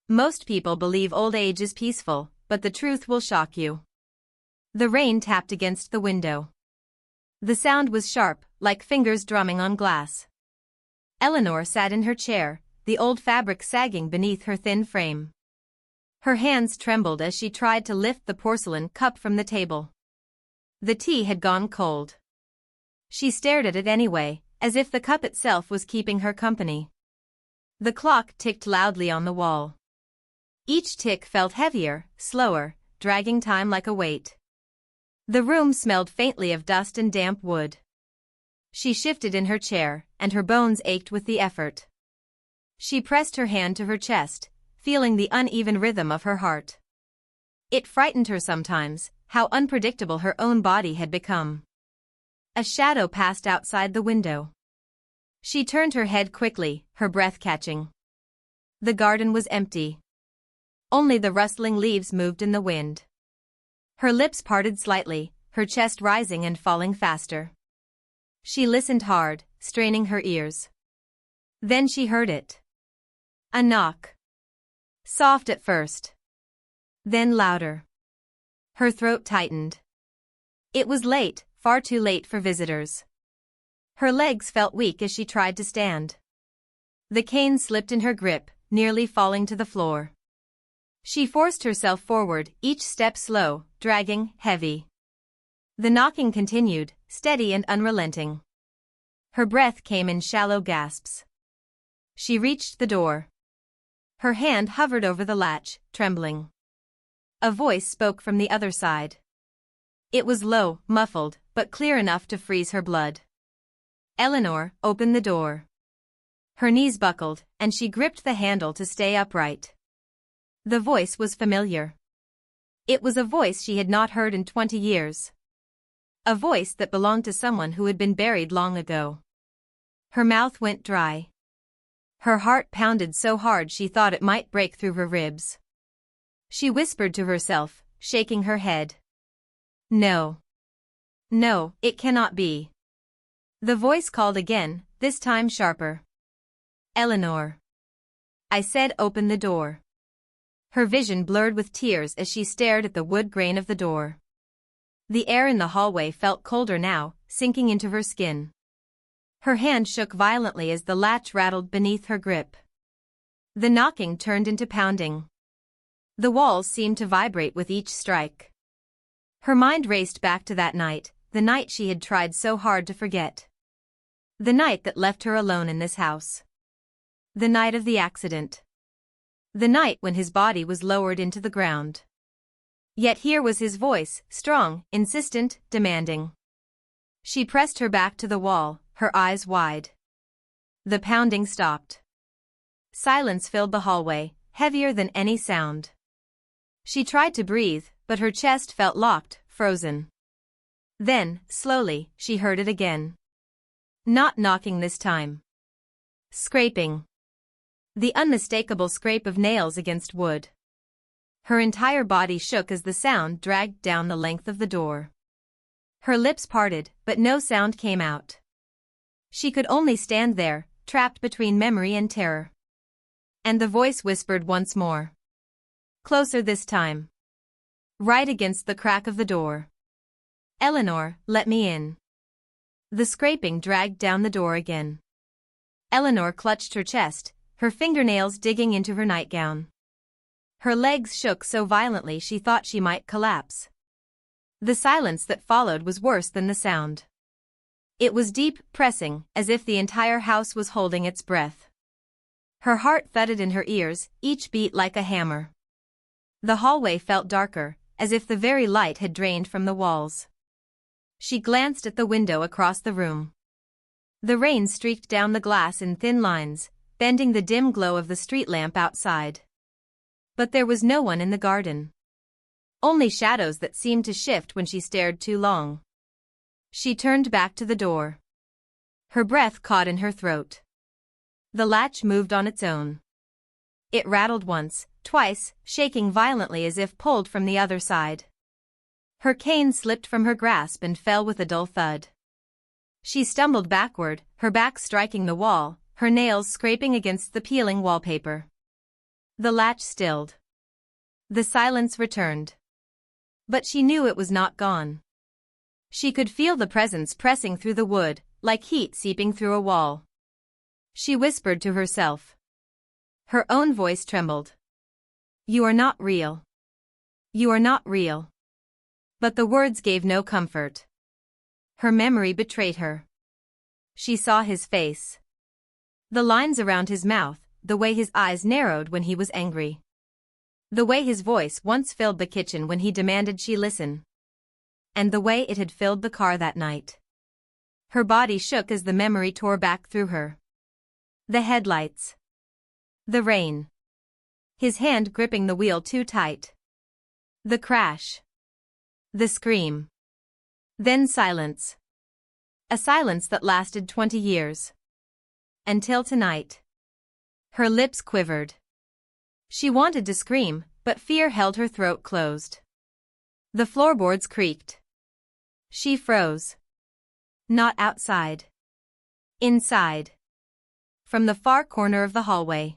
Most people believe old age is peaceful, but the truth will shock you. The rain tapped against the window. The sound was sharp, like fingers drumming on glass. Eleanor sat in her chair, the old fabric sagging beneath her thin frame. Her hands trembled as she tried to lift the porcelain cup from the table. The tea had gone cold. She stared at it anyway, as if the cup itself was keeping her company. The clock ticked loudly on the wall. Each tick felt heavier, slower, dragging time like a weight. The room smelled faintly of dust and damp wood. She shifted in her chair, and her bones ached with the effort. She pressed her hand to her chest, feeling the uneven rhythm of her heart. It frightened her sometimes, how unpredictable her own body had become. A shadow passed outside the window. She turned her head quickly, her breath catching. The garden was empty. Only the rustling leaves moved in the wind. Her lips parted slightly, her chest rising and falling faster. She listened hard, straining her ears. Then she heard it. A knock. Soft at first. Then louder. Her throat tightened. It was late, far too late for visitors. Her legs felt weak as she tried to stand. The cane slipped in her grip, nearly falling to the floor. She forced herself forward, each step slow, dragging, heavy. The knocking continued, steady and unrelenting. Her breath came in shallow gasps. She reached the door. Her hand hovered over the latch, trembling. A voice spoke from the other side. It was low, muffled, but clear enough to freeze her blood. Eleanor, open the door. Her knees buckled, and she gripped the handle to stay upright. The voice was familiar. It was a voice she had not heard in 20 years. A voice that belonged to someone who had been buried long ago. Her mouth went dry. Her heart pounded so hard she thought it might break through her ribs. She whispered to herself, shaking her head. No. No, it cannot be. The voice called again, this time sharper. Eleanor. I said open the door. Her vision blurred with tears as she stared at the wood grain of the door. The air in the hallway felt colder now, sinking into her skin. Her hand shook violently as the latch rattled beneath her grip. The knocking turned into pounding. The walls seemed to vibrate with each strike. Her mind raced back to that night, the night she had tried so hard to forget. The night that left her alone in this house. The night of the accident. The night when his body was lowered into the ground. Yet here was his voice, strong, insistent, demanding. She pressed her back to the wall, her eyes wide. The pounding stopped. Silence filled the hallway, heavier than any sound. She tried to breathe, but her chest felt locked, frozen. Then, slowly, she heard it again. Not knocking this time. Scraping. The unmistakable scrape of nails against wood. Her entire body shook as the sound dragged down the length of the door. Her lips parted, but no sound came out. She could only stand there, trapped between memory and terror. And the voice whispered once more. Closer this time. Right against the crack of the door. Eleanor, let me in. The scraping dragged down the door again. Eleanor clutched her chest, her fingernails digging into her nightgown. Her legs shook so violently she thought she might collapse. The silence that followed was worse than the sound. It was deep, pressing, as if the entire house was holding its breath. Her heart thudded in her ears, each beat like a hammer. The hallway felt darker, as if the very light had drained from the walls. She glanced at the window across the room. The rain streaked down the glass in thin lines, bending the dim glow of the street lamp outside. But there was no one in the garden. Only shadows that seemed to shift when she stared too long. She turned back to the door. Her breath caught in her throat. The latch moved on its own. It rattled once, twice, shaking violently as if pulled from the other side. Her cane slipped from her grasp and fell with a dull thud. She stumbled backward, her back striking the wall, her nails scraping against the peeling wallpaper. The latch stilled. The silence returned. But she knew it was not gone. She could feel the presence pressing through the wood, like heat seeping through a wall. She whispered to herself. Her own voice trembled. You are not real. You are not real. But the words gave no comfort. Her memory betrayed her. She saw his face. The lines around his mouth, the way his eyes narrowed when he was angry. The way his voice once filled the kitchen when he demanded she listen. And the way it had filled the car that night. Her body shook as the memory tore back through her. The headlights. The rain. His hand gripping the wheel too tight. The crash. The scream. Then silence. A silence that lasted 20 years. Until tonight. Her lips quivered. She wanted to scream, but fear held her throat closed. The floorboards creaked. She froze. Not outside. Inside. From the far corner of the hallway.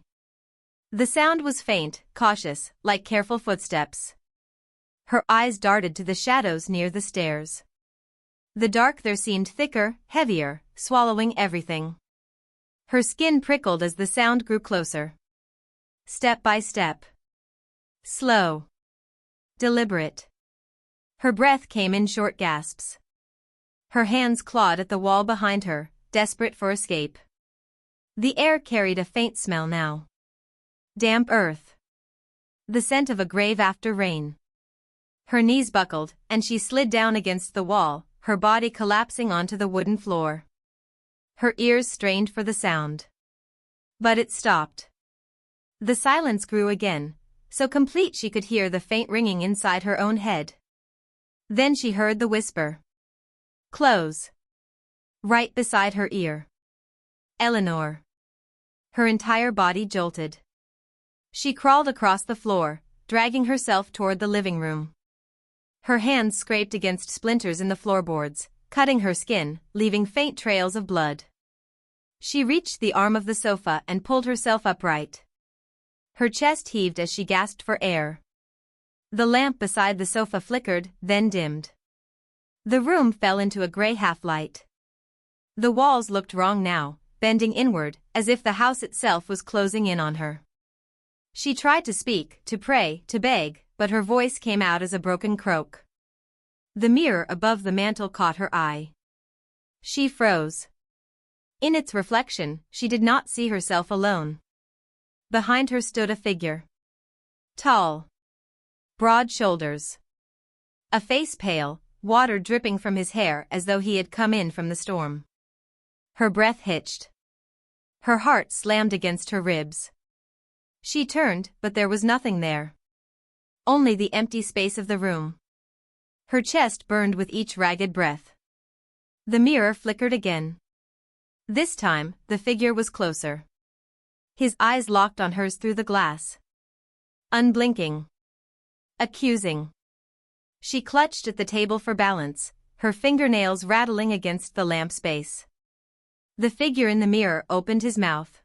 The sound was faint, cautious, like careful footsteps. Her eyes darted to the shadows near the stairs. The dark there seemed thicker, heavier, swallowing everything. Her skin prickled as the sound grew closer. Step by step. Slow. Deliberate. Her breath came in short gasps. Her hands clawed at the wall behind her, desperate for escape. The air carried a faint smell now. Damp earth. The scent of a grave after rain. Her knees buckled, and she slid down against the wall, her body collapsing onto the wooden floor. Her ears strained for the sound. But it stopped. The silence grew again, so complete she could hear the faint ringing inside her own head. Then she heard the whisper. Close. Right beside her ear. Eleanor. Her entire body jolted. She crawled across the floor, dragging herself toward the living room. Her hands scraped against splinters in the floorboards, cutting her skin, leaving faint trails of blood. She reached the arm of the sofa and pulled herself upright. Her chest heaved as she gasped for air. The lamp beside the sofa flickered, then dimmed. The room fell into a gray half-light. The walls looked wrong now, bending inward, as if the house itself was closing in on her. She tried to speak, to pray, to beg, but her voice came out as a broken croak. The mirror above the mantel caught her eye. She froze. In its reflection, she did not see herself alone. Behind her stood a figure. Tall. Broad shoulders. A face pale, water dripping from his hair as though he had come in from the storm. Her breath hitched. Her heart slammed against her ribs. She turned, but there was nothing there. Only the empty space of the room. Her chest burned with each ragged breath. The mirror flickered again. This time, the figure was closer. His eyes locked on hers through the glass. Unblinking. Accusing. She clutched at the table for balance, her fingernails rattling against the lamp's base. The figure in the mirror opened his mouth.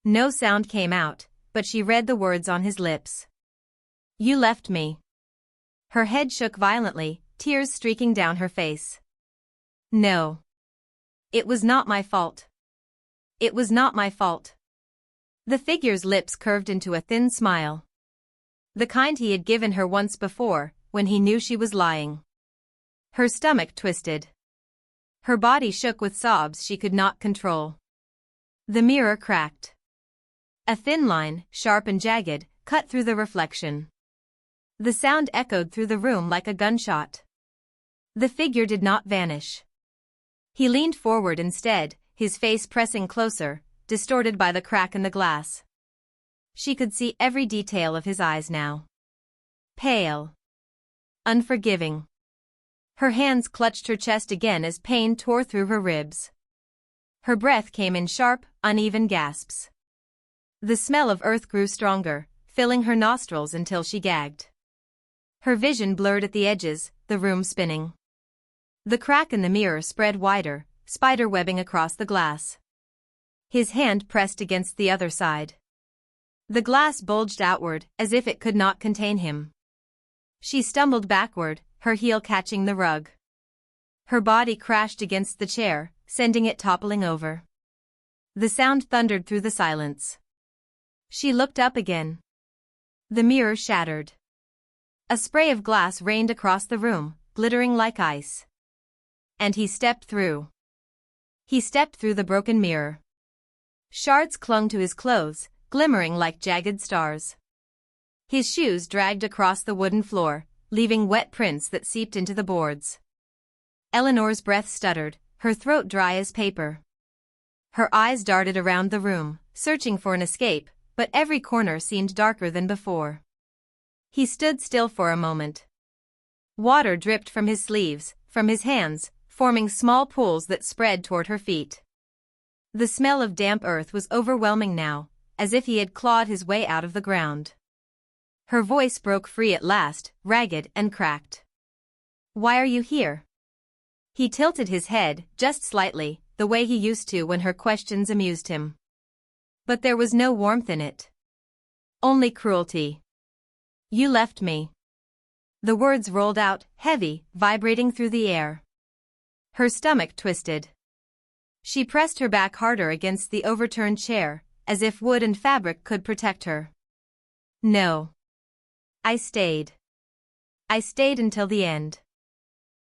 No sound came out, but she read the words on his lips. You left me. Her head shook violently, tears streaking down her face. No. It was not my fault. It was not my fault. The figure's lips curved into a thin smile. The kind he had given her once before, when he knew she was lying. Her stomach twisted. Her body shook with sobs she could not control. The mirror cracked. A thin line, sharp and jagged, cut through the reflection. The sound echoed through the room like a gunshot. The figure did not vanish. He leaned forward instead, his face pressing closer, distorted by the crack in the glass. She could see every detail of his eyes now. Pale. Unforgiving. Her hands clutched her chest again as pain tore through her ribs. Her breath came in sharp, uneven gasps. The smell of earth grew stronger, filling her nostrils until she gagged. Her vision blurred at the edges, the room spinning. The crack in the mirror spread wider, spider-webbing across the glass. His hand pressed against the other side. The glass bulged outward, as if it could not contain him. She stumbled backward, her heel catching the rug. Her body crashed against the chair, sending it toppling over. The sound thundered through the silence. She looked up again. The mirror shattered. A spray of glass rained across the room, glittering like ice. And he stepped through. He stepped through the broken mirror. Shards clung to his clothes, glimmering like jagged stars. His shoes dragged across the wooden floor, leaving wet prints that seeped into the boards. Eleanor's breath stuttered, her throat dry as paper. Her eyes darted around the room, searching for an escape, but every corner seemed darker than before. He stood still for a moment. Water dripped from his sleeves, from his hands, forming small pools that spread toward her feet. The smell of damp earth was overwhelming now, as if he had clawed his way out of the ground. Her voice broke free at last, ragged and cracked. "Why are you here?" He tilted his head, just slightly, the way he used to when her questions amused him. But there was no warmth in it. Only cruelty. "You left me." The words rolled out, heavy, vibrating through the air. Her stomach twisted. She pressed her back harder against the overturned chair, as if wood and fabric could protect her. "No. I stayed. I stayed until the end."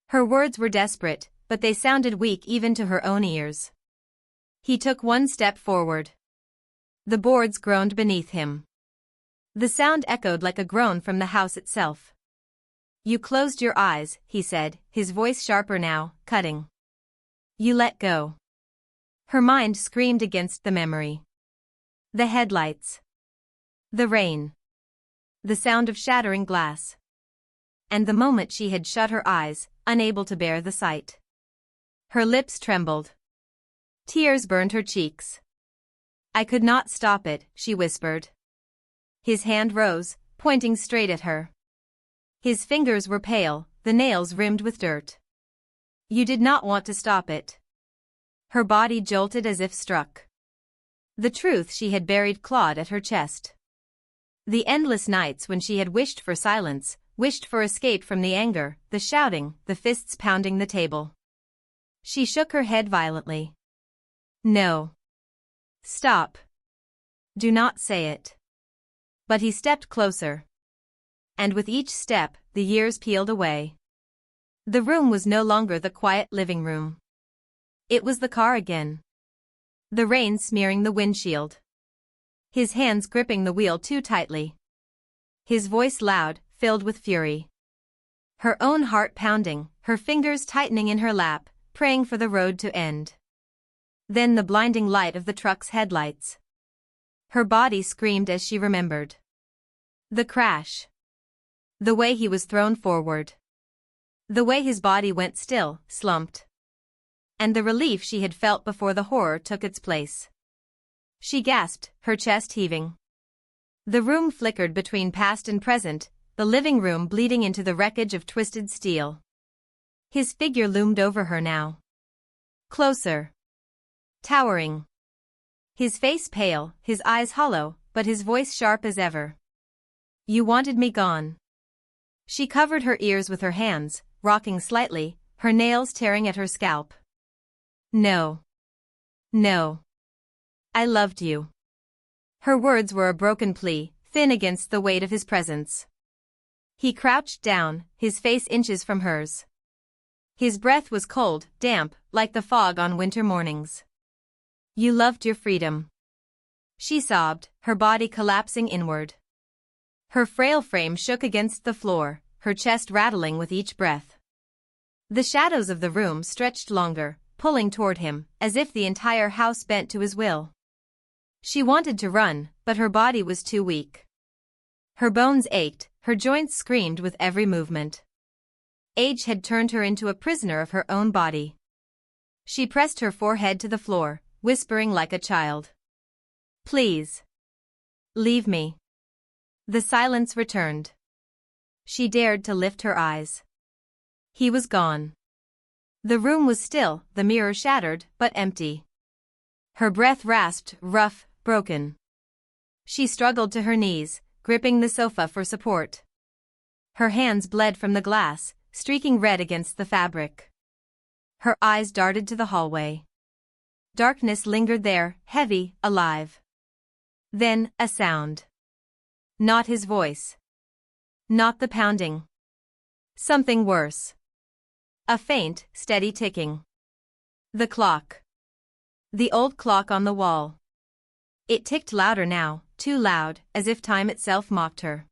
Her words were desperate, but they sounded weak even to her own ears. He took one step forward. The boards groaned beneath him. The sound echoed like a groan from the house itself. "You closed your eyes," he said, his voice sharper now, cutting. "You let go." Her mind screamed against the memory. The headlights. The rain. The sound of shattering glass. And the moment she had shut her eyes, unable to bear the sight. Her lips trembled. Tears burned her cheeks. "I could not stop it," she whispered. His hand rose, pointing straight at her. His fingers were pale, the nails rimmed with dirt. "You did not want to stop it." Her body jolted as if struck. The truth she had buried clawed at her chest. The endless nights when she had wished for silence, wished for escape from the anger, the shouting, the fists pounding the table. She shook her head violently. "No. Stop. Do not say it." But he stepped closer. And with each step, the years peeled away. The room was no longer the quiet living room. It was the car again. The rain smearing the windshield. His hands gripping the wheel too tightly. His voice loud, filled with fury. Her own heart pounding, her fingers tightening in her lap, praying for the road to end. Then the blinding light of the truck's headlights. Her body screamed as she remembered. The crash. The way he was thrown forward. The way his body went still, slumped. And the relief she had felt before the horror took its place. She gasped, her chest heaving. The room flickered between past and present, the living room bleeding into the wreckage of twisted steel. His figure loomed over her now. Closer. Towering. His face pale, his eyes hollow, but his voice sharp as ever. "You wanted me gone." She covered her ears with her hands, rocking slightly, her nails tearing at her scalp. "No. No. I loved you." Her words were a broken plea, thin against the weight of his presence. He crouched down, his face inches from hers. His breath was cold, damp, like the fog on winter mornings. "You loved your freedom." She sobbed, her body collapsing inward. Her frail frame shook against the floor, her chest rattling with each breath. The shadows of the room stretched longer, pulling toward him, as if the entire house bent to his will. She wanted to run, but her body was too weak. Her bones ached, her joints screamed with every movement. Age had turned her into a prisoner of her own body. She pressed her forehead to the floor, whispering like a child. "Please. Leave me." The silence returned. She dared to lift her eyes. He was gone. The room was still, the mirror shattered, but empty. Her breath rasped, rough, broken. She struggled to her knees, gripping the sofa for support. Her hands bled from the glass, streaking red against the fabric. Her eyes darted to the hallway. Darkness lingered there, heavy, alive. Then, a sound. Not his voice. Not the pounding. Something worse. A faint, steady ticking. The clock. The old clock on the wall. It ticked louder now, too loud, as if time itself mocked her.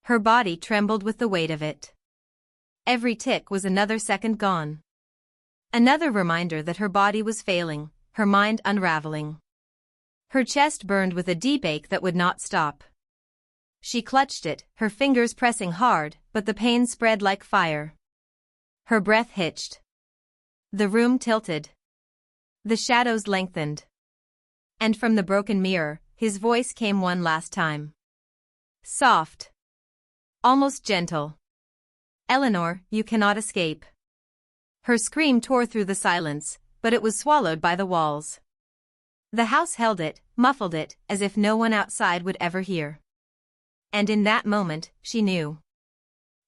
Her body trembled with the weight of it. Every tick was another second gone. Another reminder that her body was failing, her mind unraveling. Her chest burned with a deep ache that would not stop. She clutched it, her fingers pressing hard, but the pain spread like fire. Her breath hitched. The room tilted. The shadows lengthened. And from the broken mirror, his voice came one last time. Soft. Almost gentle. Eleanor, you cannot escape. Her scream tore through the silence, but it was swallowed by the walls. The house held it, muffled it, as if no one outside would ever hear. And in that moment, she knew.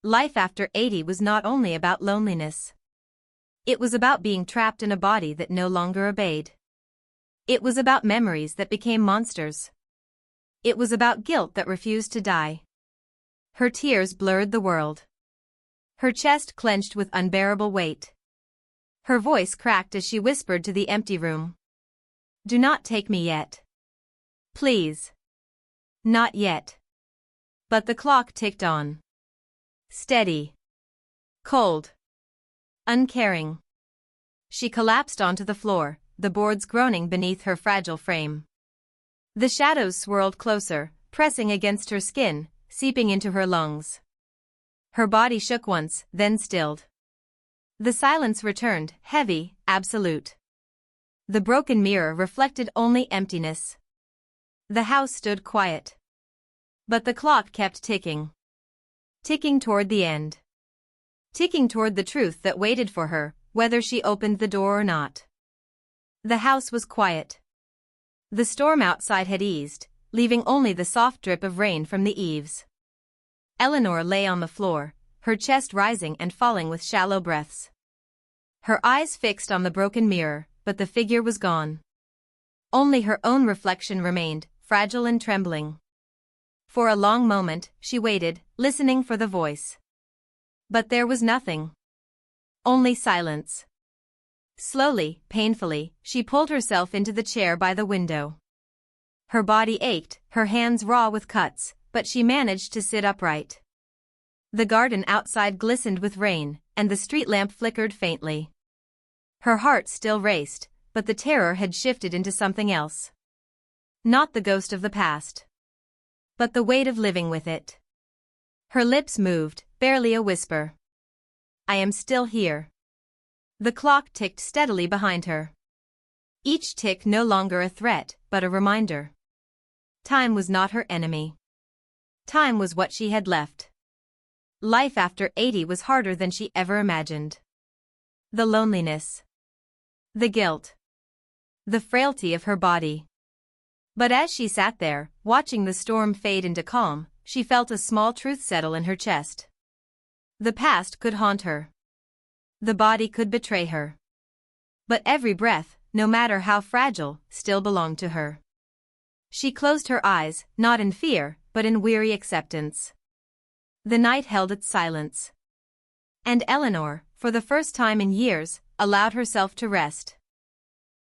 Life after 80 was not only about loneliness. It was about being trapped in a body that no longer obeyed. It was about memories that became monsters. It was about guilt that refused to die. Her tears blurred the world. Her chest clenched with unbearable weight. Her voice cracked as she whispered to the empty room. Do not take me yet. Please. Not yet. But the clock ticked on. Steady. Cold. Uncaring. She collapsed onto the floor, the boards groaning beneath her fragile frame. The shadows swirled closer, pressing against her skin, seeping into her lungs. Her body shook once, then stilled. The silence returned, heavy, absolute. The broken mirror reflected only emptiness. The house stood quiet. But the clock kept ticking. Ticking toward the end. Ticking toward the truth that waited for her, whether she opened the door or not. The house was quiet. The storm outside had eased, leaving only the soft drip of rain from the eaves. Eleanor lay on the floor, her chest rising and falling with shallow breaths. Her eyes fixed on the broken mirror, but the figure was gone. Only her own reflection remained, fragile and trembling. For a long moment, she waited, listening for the voice. But there was nothing. Only silence. Slowly, painfully, she pulled herself into the chair by the window. Her body ached, her hands raw with cuts, but she managed to sit upright. The garden outside glistened with rain, and the street lamp flickered faintly. Her heart still raced, but the terror had shifted into something else. Not the ghost of the past. But the weight of living with it. Her lips moved, barely a whisper. I am still here. The clock ticked steadily behind her. Each tick no longer a threat, but a reminder. Time was not her enemy. Time was what she had left. Life after 80 was harder than she ever imagined. The loneliness. The guilt. The frailty of her body. But as she sat there, watching the storm fade into calm, she felt a small truth settle in her chest. The past could haunt her. The body could betray her. But every breath, no matter how fragile, still belonged to her. She closed her eyes, not in fear, but in weary acceptance. The night held its silence. And Eleanor, for the first time in years, allowed herself to rest.